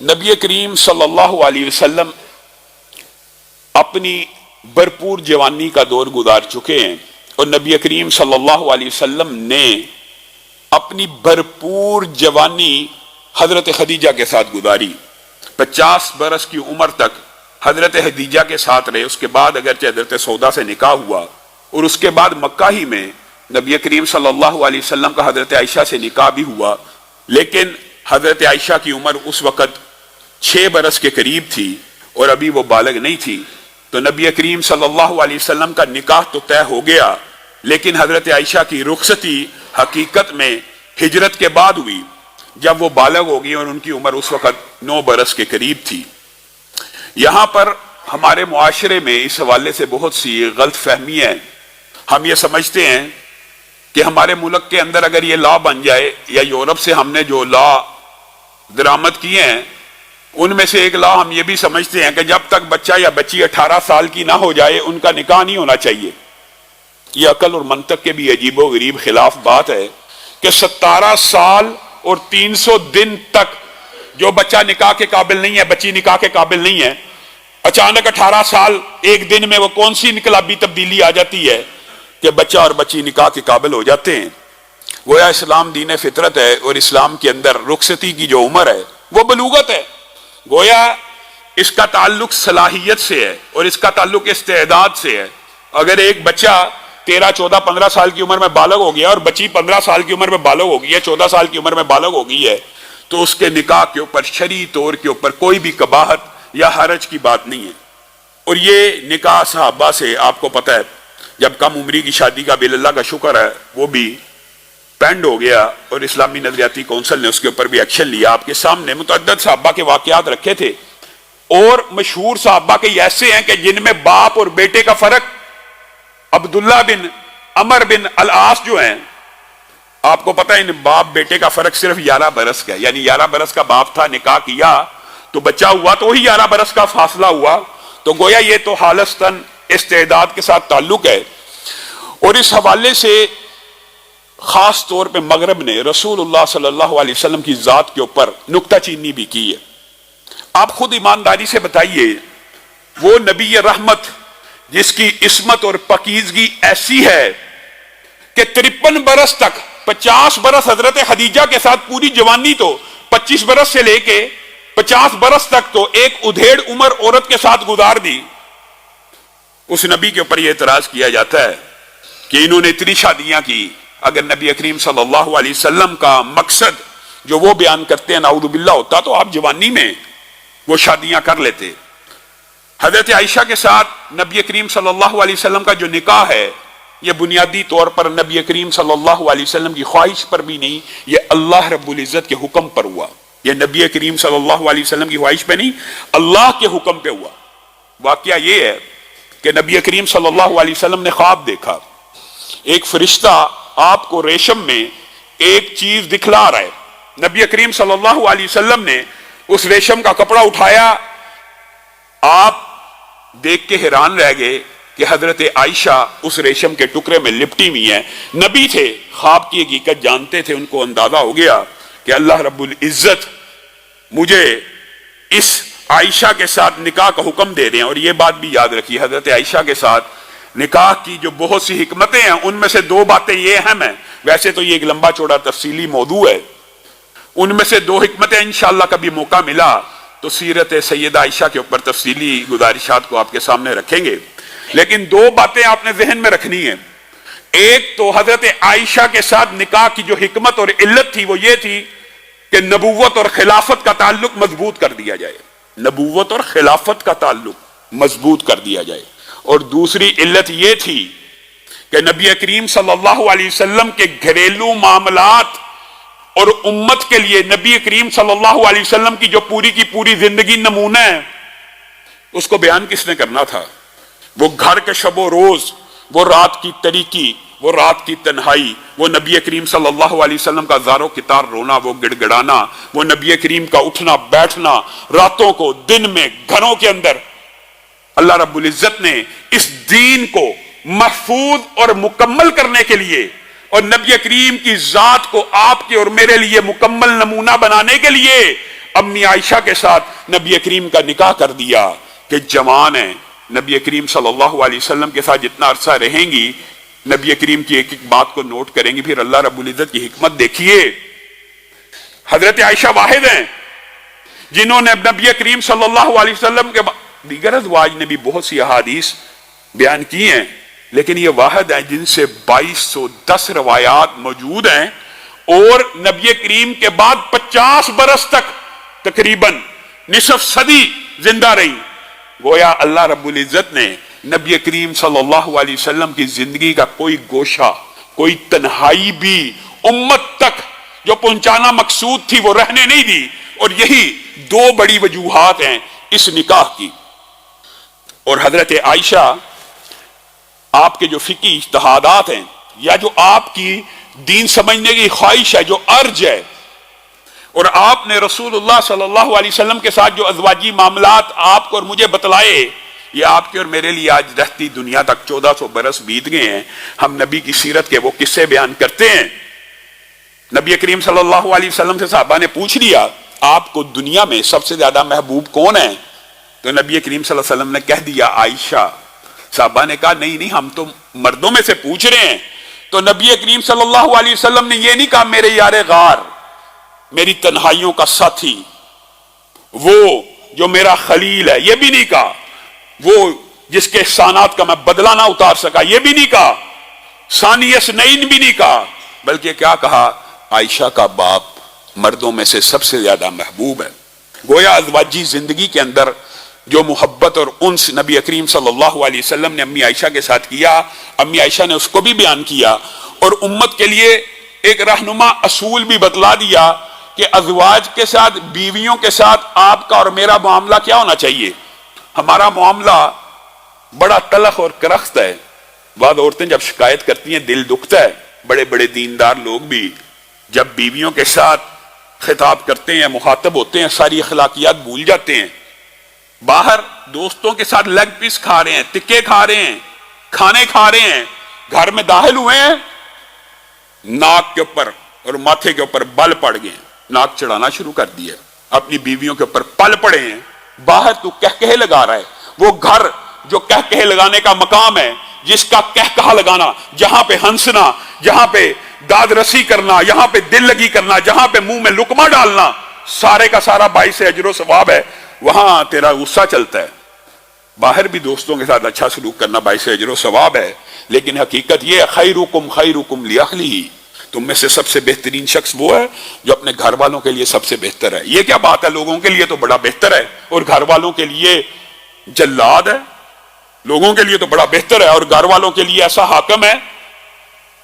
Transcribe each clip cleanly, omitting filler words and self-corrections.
نبی کریم صلی اللہ علیہ وسلم اپنی بھرپور جوانی کا دور گزار چکے ہیں، اور نبی کریم صلی اللہ علیہ وسلم نے اپنی بھرپور جوانی حضرت خدیجہ کے ساتھ گزاری۔ 50 برس کی عمر تک حضرت خدیجہ کے ساتھ رہے۔ اس کے بعد اگرچہ حضرت سودا سے نکاح ہوا، اور اس کے بعد مکہ ہی میں نبی کریم صلی اللہ علیہ وسلم کا حضرت عائشہ سے نکاح بھی ہوا، لیکن حضرت عائشہ کی عمر اس وقت 6 برس کے قریب تھی اور ابھی وہ بالغ نہیں تھی، تو نبی کریم صلی اللہ علیہ وسلم کا نکاح تو طے ہو گیا، لیکن حضرت عائشہ کی رخصتی حقیقت میں ہجرت کے بعد ہوئی، جب وہ بالغ ہو گئی اور ان کی عمر اس وقت 9 برس کے قریب تھی۔ یہاں پر ہمارے معاشرے میں اس حوالے سے بہت سی غلط فہمی ہے۔ ہم یہ سمجھتے ہیں کہ ہمارے ملک کے اندر اگر یہ لا بن جائے، یا یورپ سے ہم نے جو لا درآمد کیے ہیں ان میں سے ایک لا ہم یہ بھی سمجھتے ہیں کہ جب تک بچہ یا بچی 18 سال کی نہ ہو جائے ان کا نکاح نہیں ہونا چاہیے۔ یہ عقل اور منطق کے بھی عجیب و غریب خلاف بات ہے کہ 17 سال اور 300 دن تک جو بچہ نکاح کے قابل نہیں ہے، بچی نکاح کے قابل نہیں ہے، اچانک 18 سال ایک دن میں وہ کون سی انقلابی تبدیلی آ جاتی ہے کہ بچہ اور بچی نکاح کے قابل ہو جاتے ہیں۔ گویا اسلام دین فطرت ہے، اور اسلام کے اندر رخصتی کی جو عمر ہے وہ بلوغت ہے۔ گویا اس کا تعلق صلاحیت سے ہے اور اس کا تعلق استعداد سے ہے۔ اگر ایک بچہ 13 14 15 سال کی عمر میں بالغ ہو گیا اور بچی 15 سال کی عمر میں بالغ ہو گئی ہے، 14 سال کی عمر میں بالغ ہو گئی ہے، تو اس کے نکاح کے اوپر شرعی طور کے اوپر کوئی بھی قباحت یا حرج کی بات نہیں ہے۔ اور یہ نکاح صحابہ سے آپ کو پتہ ہے، جب کم عمری کی شادی کا بل اللہ کا شکر ہے وہ بھی پینڈ ہو گیا، اور اسلامی نظریاتی کونسل نے اس کے اوپر بھی ایکشن لیا۔ آپ کے سامنے متعدد صحابہ کے واقعات رکھے تھے، اور مشہور صحابہ کے ایسے ہیں کہ جن میں باپ اور بیٹے کا فرق، عبداللہ بن عمر بن العاص جو ہیں، آپ کو پتہ ہے ان باپ بیٹے کا فرق صرف 11 برس کا ہے، یعنی 11 برس کا باپ تھا، نکاح کیا تو بچہ ہوا تو وہی 11 برس کا فاصلہ ہوا۔ تو گویا یہ تو حالستاً استعداد کے ساتھ تعلق ہے۔ اور اس حوالے سے خاص طور پہ مغرب نے رسول اللہ صلی اللہ علیہ وسلم کی ذات کے اوپر نکتہ چینی بھی کی ہے۔ آپ خود ایمانداری سے بتائیے، وہ نبی رحمت جس کی عصمت اور پاکیزگی ایسی ہے کہ 53 برس تک، 50 برس حضرت خدیجہ کے ساتھ پوری جوانی تو 25 برس سے لے کے 50 برس تک تو ایک ادھیڑ عمر عورت کے ساتھ گزار دی، اس نبی کے اوپر یہ اعتراض کیا جاتا ہے کہ انہوں نے اتنی شادیاں کی۔ اگر نبی کریم صلی اللہ علیہ وسلم کا مقصد جو وہ بیان کرتے ہیں نعوذ باللہ ہوتا تو آپ جوانی میں وہ شادیاں کر لیتے۔ حضرت عائشہ کے ساتھ نبی کریم صلی اللہ علیہ وسلم کا جو نکاح ہے، یہ بنیادی طور پر نبی کریم صلی اللہ علیہ وسلم کی خواہش پر بھی نہیں، یہ اللہ رب العزت کے حکم پر ہوا۔ یہ نبی کریم صلی اللہ علیہ وسلم کی خواہش پہ نہیں، اللہ کے حکم پہ ہوا۔ واقعہ یہ ہے کہ نبی کریم صلی اللہ علیہ وسلم نے خواب دیکھا، ایک فرشتہ آپ کو ریشم میں ایک چیز دکھلا رہا ہے۔ نبی کریم صلی اللہ علیہ وسلم نے اس ریشم کا کپڑا اٹھایا، آپ دیکھ کے حیران رہ گئے کہ حضرت عائشہ اس ریشم کے ٹکڑے میں لپٹی ہوئی ہیں۔ نبی تھے، خواب کی حقیقت جانتے تھے، ان کو اندازہ ہو گیا کہ اللہ رب العزت مجھے اس عائشہ کے ساتھ نکاح کا حکم دے رہے ہیں۔ اور یہ بات بھی یاد رکھیے، حضرت عائشہ کے ساتھ نکاح کی جو بہت سی حکمتیں ہیں ان میں سے 2 باتیں یہ اہم ہیں، ویسے تو یہ ایک لمبا چوڑا تفصیلی موضوع ہے، ان میں سے 2 حکمتیں انشاءاللہ کبھی موقع ملا تو سیرت سیدہ عائشہ کے اوپر تفصیلی گزارشات کو آپ کے سامنے رکھیں گے، لیکن 2 باتیں آپ نے ذہن میں رکھنی ہیں۔ ایک تو حضرت عائشہ کے ساتھ نکاح کی جو حکمت اور علت تھی وہ یہ تھی کہ نبوت اور خلافت کا تعلق مضبوط کر دیا جائے، نبوت اور خلافت کا تعلق مضبوط کر دیا جائے۔ اور دوسری علت یہ تھی کہ نبی کریم صلی اللہ علیہ وسلم کے گھریلو معاملات اور امت کے لیے نبی کریم صلی اللہ علیہ وسلم کی جو پوری کی پوری زندگی نمونہ ہے، اس کو بیان کس نے کرنا تھا؟ وہ گھر کے شب و روز، وہ رات کی تاریکی، وہ رات کی تنہائی، وہ نبی کریم صلی اللہ علیہ وسلم کا زارو کتار رونا، وہ گڑ گڑانا، وہ نبی کریم کا اٹھنا بیٹھنا، راتوں کو دن میں گھروں کے اندر۔ اللہ رب العزت نے اس دین کو محفوظ اور مکمل کرنے کے لیے اور نبی کریم کی ذات کو آپ کے اور میرے لیے مکمل نمونہ بنانے کے لیے امی عائشہ کے ساتھ نبی کریم کا نکاح کر دیا کہ جوان ہیں، نبی کریم صلی اللہ علیہ وسلم کے ساتھ جتنا عرصہ رہیں گی نبی کریم کی ایک ایک بات کو نوٹ کریں گی. پھر اللہ رب العزت کی حکمت دیکھیے، حضرت عائشہ واحد ہیں جنہوں نے نبی کریم صلی اللہ علیہ وسلم کے دیگر ازواج نے بھی بہت سی احادیث بیان کی ہیں، لیکن یہ واحد ہیں جن سے 2210 روایات موجود ہیں، اور نبی کریم کے بعد 50 برس تک تقریباً نصف صدی زندہ رہی. گویا اللہ رب العزت نے نبی کریم صلی اللہ علیہ وسلم کی زندگی کا کوئی گوشہ، کوئی تنہائی بھی امت تک جو پہنچانا مقصود تھی وہ رہنے نہیں دی. اور یہی دو بڑی وجوہات ہیں اس نکاح کی. اور حضرت عائشہ آپ کے جو فقہی اجتہادات ہیں یا جو آپ کی دین سمجھنے کی خواہش ہے، جو ارج ہے، اور آپ نے رسول اللہ صلی اللہ علیہ وسلم کے ساتھ جو ازواجی معاملات آپ کو اور مجھے بتلائے، یہ آپ کے اور میرے لیے آج رہتی دنیا تک 1400 برس بیت گئے ہیں. ہم نبی کی سیرت کے وہ قصے بیان کرتے ہیں. نبی کریم صلی اللہ علیہ وسلم سے صحابہ نے پوچھ لیا آپ کو دنیا میں سب سے زیادہ محبوب کون ہے؟ تو نبی کریم صلی اللہ علیہ وسلم نے کہہ دیا عائشہ. صحابہ نے کہا نہیں ہم تو مردوں میں سے پوچھ رہے ہیں. تو نبی کریم صلی اللہ علیہ وسلم نے یہ نہیں کہا میرے یار غار، میری تنہائیوں کا ساتھی، وہ جو میرا خلیل ہے، یہ بھی نہیں کہا. وہ جس کے احسانات کا میں بدلہ نہ اتار سکا، یہ بھی نہیں کہا. ثانی اثنین بھی نہیں کہا، بلکہ کیا کہا؟ عائشہ کا باپ مردوں میں سے سب سے زیادہ محبوب ہے. گویا ازواجی زندگی کے اندر جو محبت اور انس نبی کریم صلی اللہ علیہ وسلم نے امی عائشہ کے ساتھ کیا، امی عائشہ نے اس کو بھی بیان کیا اور امت کے لیے ایک رہنما اصول بھی بتلا دیا کہ ازواج کے ساتھ، بیویوں کے ساتھ آپ کا اور میرا معاملہ کیا ہونا چاہیے. ہمارا معاملہ بڑا تلخ اور کرخت ہے. بعض عورتیں جب شکایت کرتی ہیں دل دکھتا ہے. بڑے بڑے دیندار لوگ بھی جب بیویوں کے ساتھ خطاب کرتے ہیں، مخاطب ہوتے ہیں، ساری اخلاقیات بھول جاتے ہیں. باہر دوستوں کے ساتھ لیگ پیس کھا رہے ہیں، ٹکے کھا رہے ہیں، کھانے کھا رہے ہیں، گھر میں داخل ہوئے ہیں، ناک کے اوپر اور ماتھے کے اوپر بل پڑ گئے، ناک چڑھانا شروع کر دیا، اپنی بیویوں کے اوپر پل پڑے ہیں. باہر تو کہکہے لگا رہا ہے. وہ گھر جو کہکہے لگانے کا مقام ہے، جس کا کہکہا لگانا، جہاں پہ ہنسنا، جہاں پہ داد رسی کرنا، یہاں پہ دل لگی کرنا، جہاں پہ منہ میں لقمہ ڈالنا، سارے کا سارا باعث اجر و ثواب ہے، وہاں تیرا غصہ چلتا ہے. باہر بھی دوستوں کے ساتھ اچھا سلوک کرنا باعث اجر و ثواب ہے، لیکن حقیقت یہ ہے خیرکم خیرکم لاہلہ، تم میں سے سب سے بہترین شخص وہ ہے جو اپنے گھر والوں کے لیے سب سے بہتر ہے. یہ کیا بات ہے؟ لوگوں کے لیے تو بڑا بہتر ہے اور گھر والوں کے لیے جلاد ہے. لوگوں کے لیے تو بڑا بہتر ہے اور گھر والوں کے لیے ایسا حاکم ہے.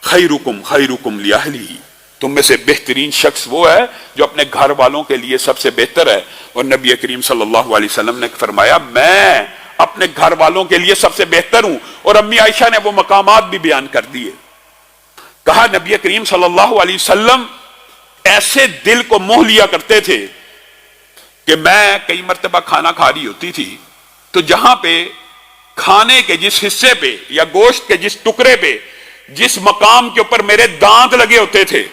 خیرکم خیرکم لاہلہ، تم میں سے بہترین شخص وہ ہے جو اپنے گھر والوں کے لیے سب سے بہتر ہے. اور نبی کریم صلی اللہ علیہ وسلم نے فرمایا میں اپنے گھر والوں کے لیے سب سے بہتر ہوں. اور امی عائشہ نے وہ مقامات بھی بیان کر دیے. کہا نبی کریم صلی اللہ علیہ وسلم ایسے دل کو موہ لیا کرتے تھے کہ میں کئی مرتبہ کھانا کھا رہی ہوتی تھی تو جہاں پہ کھانے کے جس حصے پہ یا گوشت کے جس ٹکڑے پہ جس مقام کے اوپر میرے دانت لگے ہوتے تھے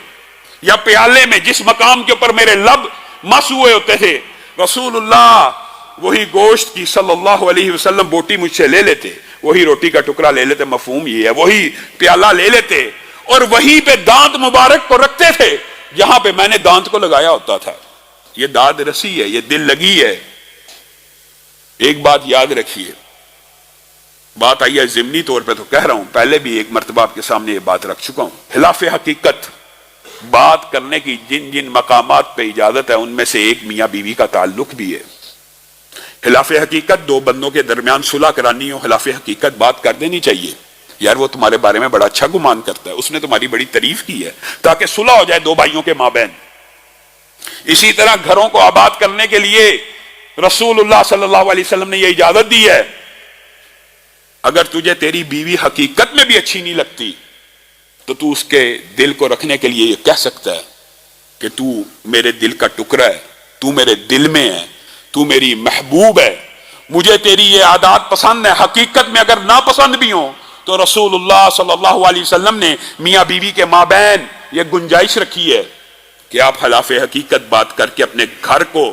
یا پیالے میں جس مقام کے اوپر میرے لب مس ہوئے ہوتے تھے، رسول اللہ وہی گوشت کی صلی اللہ علیہ وسلم بوٹی مجھ سے لے لیتے، وہی روٹی کا ٹکڑا لے لیتے، مفہوم یہ ہے، وہی پیالہ لے لیتے اور وہی پہ دانت مبارک کو رکھتے تھے جہاں پہ میں نے دانت کو لگایا ہوتا تھا. یہ داد رسی ہے، یہ دل لگی ہے. ایک بات یاد رکھیے، بات آئی ہے ضمنی طور پہ تو کہہ رہا ہوں، پہلے بھی ایک مرتبہ آپ کے سامنے یہ بات رکھ چکا ہوں. خلاف حقیقت بات کرنے کی جن جن مقامات پہ اجازت ہے ان میں سے ایک میاں بیوی کا تعلق بھی ہے. خلاف حقیقت دو بندوں کے درمیان صلح کرانی ہو، خلاف حقیقت بات کر دینی چاہیے. یار وہ تمہارے بارے میں بڑا اچھا گمان کرتا ہے، اس نے تمہاری بڑی تعریف کی ہے، تاکہ صلح ہو جائے دو بھائیوں کے مابین. اسی طرح گھروں کو آباد کرنے کے لیے رسول اللہ صلی اللہ علیہ وسلم نے یہ اجازت دی ہے. اگر تجھے تیری بیوی حقیقت میں بھی اچھی نہیں لگتی تو تو اس کے دل کو رکھنے کے لیے یہ کہہ سکتا ہے کہ تو میرے دل کا ٹکڑا ہے، تو میرے دل میں ہے، تو میری محبوب ہے، مجھے تیری یہ عادات پسند ہے. حقیقت میں اگر ناپسند بھی ہوں تو رسول اللہ صلی اللہ علیہ وسلم نے میاں بیوی کے مابین یہ گنجائش رکھی ہے کہ آپ خلاف حقیقت بات کر کے اپنے گھر کو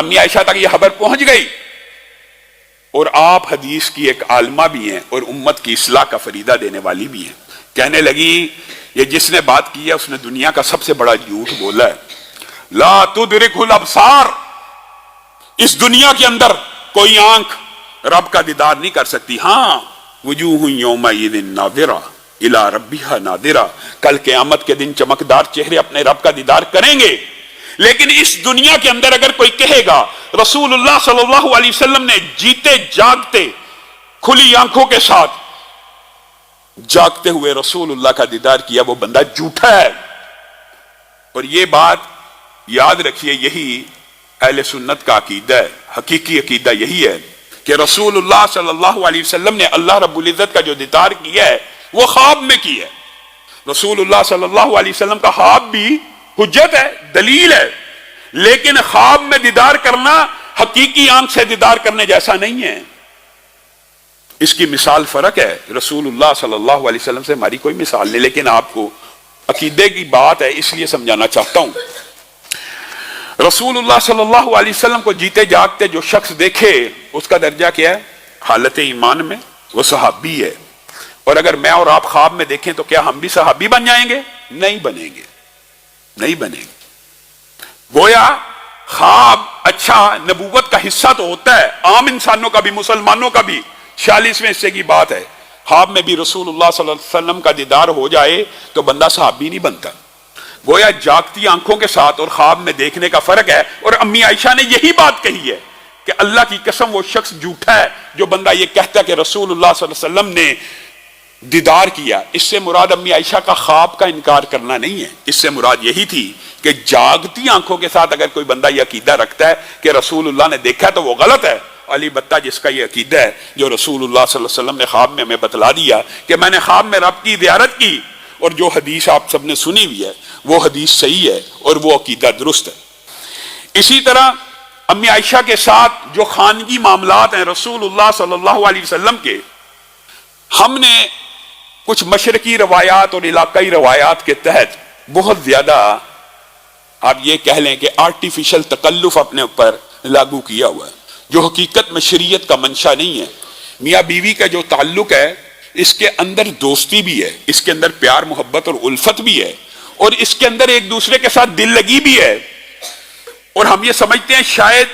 امی عائشہ تک یہ خبر پہنچ گئی، اور آپ حدیث کی ایک عالمہ بھی ہیں اور امت کی اصلاح کا فریضہ دینے والی بھی ہیں۔ کہنے لگی یہ جس نے بات کی ہے اس نے دنیا کا سب سے بڑا جھوٹ بولا ہے۔ لا تدرک الابصار، اس دنیا کے اندر کوئی آنکھ رب کا دیدار نہیں کر سکتی۔ ہاں، وجوہ یومئذ ناظرہ الی ربہا ناظرہ، کل قیامت کے دن چمکدار چہرے اپنے رب کا دیدار کریں گے۔ لیکن اس دنیا کے اندر اگر کوئی کہے گا رسول اللہ صلی اللہ علیہ وسلم نے جیتے جاگتے کھلی آنکھوں کے ساتھ جاگتے ہوئے رسول اللہ کا دیدار کیا، وہ بندہ جھوٹا ہے۔ اور یہ بات یاد رکھیے، یہی اہل سنت کا عقیدہ ہے، حقیقی عقیدہ یہی ہے کہ رسول اللہ صلی اللہ علیہ وسلم نے اللہ رب العزت کا جو دیدار کیا ہے وہ خواب میں کیا ہے۔ رسول اللہ صلی اللہ علیہ وسلم کا خواب بھی حجت ہے، دلیل ہے، لیکن خواب میں دیدار کرنا حقیقی آنکھ سے دیدار کرنے جیسا نہیں ہے۔ اس کی مثال فرق ہے، رسول اللہ صلی اللہ علیہ وسلم سے ہماری کوئی مثال نہیں، لیکن آپ کو عقیدے کی بات ہے اس لیے سمجھانا چاہتا ہوں۔ رسول اللہ صلی اللہ علیہ وسلم کو جیتے جاگتے جو شخص دیکھے اس کا درجہ کیا ہے؟ حالت ایمان میں وہ صحابی ہے۔ اور اگر میں اور آپ خواب میں دیکھیں تو کیا ہم بھی صحابی بن جائیں گے؟ نہیں بنیں گے، نہیں بنیں گے۔ گویا خواب اچھا نبوت کا حصہ تو ہوتا ہے، عام انسانوں کا بھی، مسلمانوں کا بھی۔ 46ویں حصے کی بات ہے، خواب میں بھی رسول اللہ صلی اللہ علیہ وسلم کا دیدار ہو جائے تو بندہ صحابی نہیں بنتا۔ گویا جاگتی آنکھوں کے ساتھ اور خواب میں دیکھنے کا فرق ہے۔ اور امی عائشہ نے یہی بات کہی ہے کہ اللہ کی قسم وہ شخص جھوٹا ہے جو بندہ یہ کہتا ہے کہ رسول اللہ صلی اللہ علیہ وسلم نے دیدار کیا۔ اس سے مراد امی عائشہ کا خواب کا انکار کرنا نہیں ہے، اس سے مراد یہی تھی کہ جاگتی آنکھوں کے ساتھ اگر کوئی بندہ یہ عقیدہ رکھتا ہے کہ رسول اللہ نے دیکھا ہے تو وہ غلط ہے۔ علی بتہ جس کا یہ عقیدہ ہے، جو رسول اللہ صلی اللہ علیہ وسلم نے خواب میں ہمیں بتلا دیا کہ میں نے خواب میں رب کی زیارت کی، اور جو حدیث آپ سب نے سنی ہوئی ہے وہ حدیث صحیح ہے اور وہ عقیدہ درست ہے۔ اسی طرح امی عائشہ کے ساتھ جو خانگی معاملات ہیں رسول اللہ صلی اللہ علیہ وسلم کے، ہم نے کچھ مشرقی روایات اور علاقائی روایات کے تحت بہت زیادہ آپ یہ کہہ لیں کہ آرٹیفیشل تکلف اپنے اوپر لاگو کیا ہوا ہے، جو حقیقت میں شریعت کا منشا نہیں ہے۔ میاں بیوی کا جو تعلق ہے اس کے اندر دوستی بھی ہے، اس کے اندر پیار محبت اور الفت بھی ہے، اور اس کے اندر ایک دوسرے کے ساتھ دل لگی بھی ہے۔ اور ہم یہ سمجھتے ہیں شاید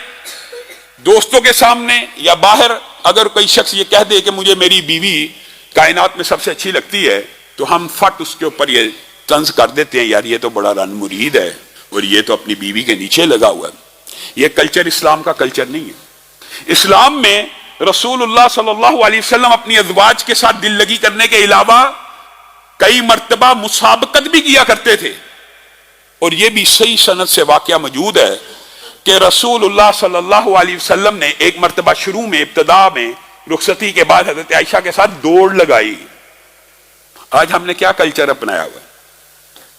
دوستوں کے سامنے یا باہر اگر کوئی شخص یہ کہہ دے کہ مجھے میری بیوی کائنات میں سب سے اچھی لگتی ہے تو ہم فٹ اس کے اوپر یہ طنز کر دیتے ہیں، یار یہ تو بڑا رن مرید ہے اور یہ تو اپنی بیوی کے نیچے لگا ہوا ہے۔ یہ کلچر اسلام کا کلچر نہیں ہے۔ اسلام میں رسول اللہ صلی اللہ علیہ وسلم اپنی ازواج کے ساتھ دل لگی کرنے کے علاوہ کئی مرتبہ مسابقت بھی کیا کرتے تھے، اور یہ بھی صحیح سند سے واقعہ موجود ہے کہ رسول اللہ صلی اللہ علیہ وسلم نے ایک مرتبہ شروع میں ابتدا میں رخصتی کے بعد حضرت عائشہ کے ساتھ دوڑ لگائی۔ آج ہم نے کیا کلچر اپنایا ہوا ہے؟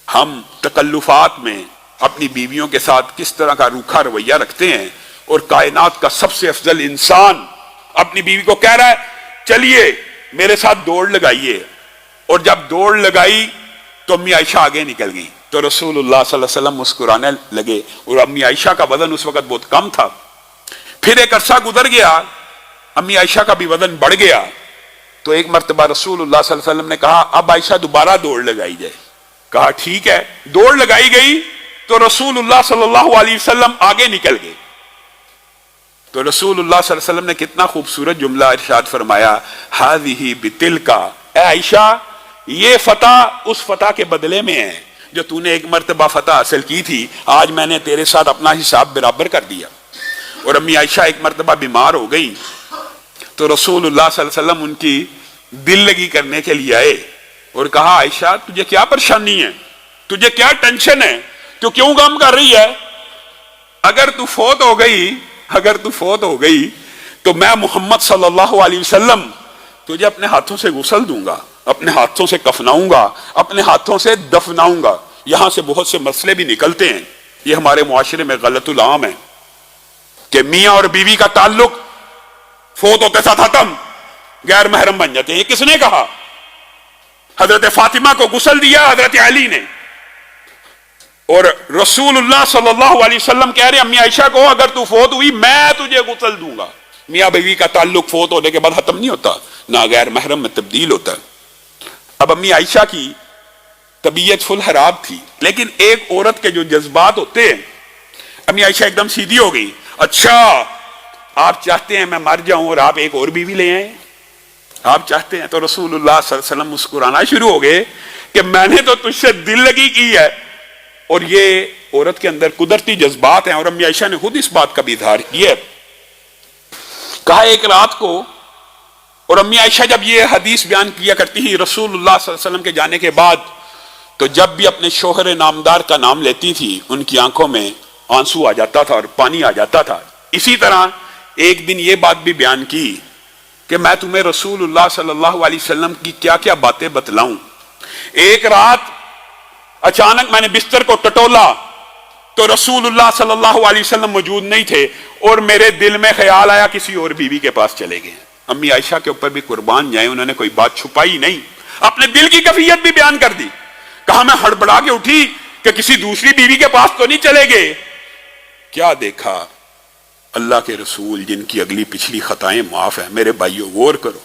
ہم تکلفات میں اپنی بیویوں کے ساتھ کس طرح کا روکھا رویہ رکھتے ہیں، اور کائنات کا سب سے افضل انسان اپنی بیوی کو کہہ رہا ہے چلیے میرے ساتھ دوڑ لگائیے، اور جب دوڑ لگائی تو امی عائشہ آگے نکل گئی تو رسول اللہ صلی اللہ علیہ وسلم مسکرانے لگے، اور امی عائشہ کا وزن اس وقت بہت کم تھا۔ پھر ایک عرصہ گزر گیا، امی عائشہ کا بھی وزن بڑھ گیا، تو ایک مرتبہ رسول اللہ صلی اللہ علیہ وسلم نے کہا اب عائشہ دوبارہ دوڑ لگائی جائے۔ کہا ٹھیک ہے، دوڑ لگائی گئی تو رسول اللہ صلی اللہ علیہ وسلم آگے نکل گئے۔ تو رسول اللہ صلی اللہ علیہ وسلم نے کتنا خوبصورت جملہ ارشاد فرمایا، ہذہ بتلک، اے عائشہ یہ فتح اس فتح کے بدلے میں ہے جو تو نے ایک مرتبہ فتح حاصل کی تھی، آج میں نے تیرے ساتھ اپنا حساب برابر کر دیا۔ اور امی عائشہ ایک مرتبہ بیمار ہو گئی تو رسول اللہ صلی اللہ علیہ وسلم ان کی دل لگی کرنے کے لیے آئے اور کہا عائشہ تجھے کیا پریشانی ہے، تجھے کیا ٹینشن ہے، تو کیوں غم کر رہی ہے؟ اگر تو فوت ہو گئی تو میں محمد صلی اللہ علیہ وسلم تجھے اپنے ہاتھوں سے غسل دوں گا، اپنے ہاتھوں سے کفناؤں گا، اپنے ہاتھوں سے دفناؤں گا۔ یہاں سے بہت سے مسئلے بھی نکلتے ہیں، یہ ہمارے معاشرے میں غلط العام ہے کہ میاں اور بیوی کا تعلق فوت ہوتے ساتھ ختم، غیر محرم بن جاتے ہیں۔ یہ کس نے کہا؟ حضرت فاطمہ کو غسل دیا حضرت علی نے، اور رسول اللہ صلی اللہ علیہ وسلم کہہ رہے امی عائشہ کو اگر تو فوت ہوئی میں تجھے غسل دوں گا. میاں بیوی کا تعلق فوت ہونے کے بعد ختم نہیں ہوتا, نہ غیر محرم میں تبدیل ہوتا. اب امی عائشہ کی طبیعت فل خراب تھی, لیکن ایک عورت کے جو جذبات ہوتے ہیں, امی عائشہ ایک دم سیدھی ہو گئی. اچھا آپ چاہتے ہیں میں مر جاؤں اور آپ ایک اور بیوی لے آئیں, آپ چاہتے ہیں؟ تو رسول اللہ صلی اللہ علیہ وسلم مسکرانا شروع ہو گئے کہ میں نے تو تجھ سے دل لگی کی ہے. اور یہ عورت کے اندر قدرتی جذبات ہیں, اور امی عائشہ نے خود اس بات کا بھی اظہار کیا. کہا ایک رات کو, اور امی عائشہ جب یہ حدیث بیان کیا کرتی ہی رسول اللہ صلی اللہ علیہ وسلم کے جانے کے بعد, تو جب بھی اپنے شوہر نامدار کا نام لیتی تھی ان کی آنکھوں میں آنسو آ جاتا تھا اور پانی آ جاتا تھا. اسی طرح ایک دن یہ بات بھی بیان کی کہ میں تمہیں رسول اللہ صلی اللہ علیہ وسلم کی کیا کیا باتیں بتلاؤں. ایک رات اچانک میں نے بستر کو ٹٹولا تو رسول اللہ صلی اللہ علیہ وسلم موجود نہیں تھے, اور میرے دل میں خیال آیا کسی اور بیوی کے پاس چلے گئے. امی عائشہ کے اوپر بھی قربان جائیں, انہوں نے کوئی بات چھپائی نہیں, اپنے دل کی کیفیت بھی بیان کر دی. کہا میں ہڑبڑا کے اٹھی کہ کسی دوسری بیوی کے پاس تو نہیں چلے گئے. کیا دیکھا اللہ کے رسول جن کی اگلی پچھلی خطائیں معاف ہیں. میرے بھائیو غور کرو,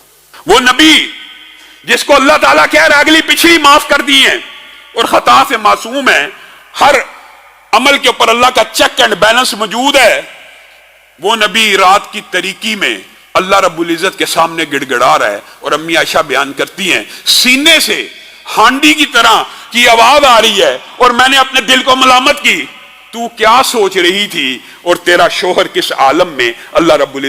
وہ نبی جس کو اللہ تعالیٰ کہہ رہا اگلی پچھلی معاف کر دی ہیں اور خطا سے معصوم ہے, ہر عمل کے اوپر اللہ کا چیک اینڈ بیلنس موجود ہے, وہ نبی رات کی تاریکی میں اللہ رب العزت کے سامنے گڑ گڑا رہا ہے. اور امی عائشہ بیان کرتی ہیں سینے سے ہانڈی کی طرح کی آواز آ رہی ہے, اور میں نے اپنے دل کو ملامت کی, تو کیا سوچ رہی تھی اور تیرا شوہر کس عالم میں اللہ رب العزت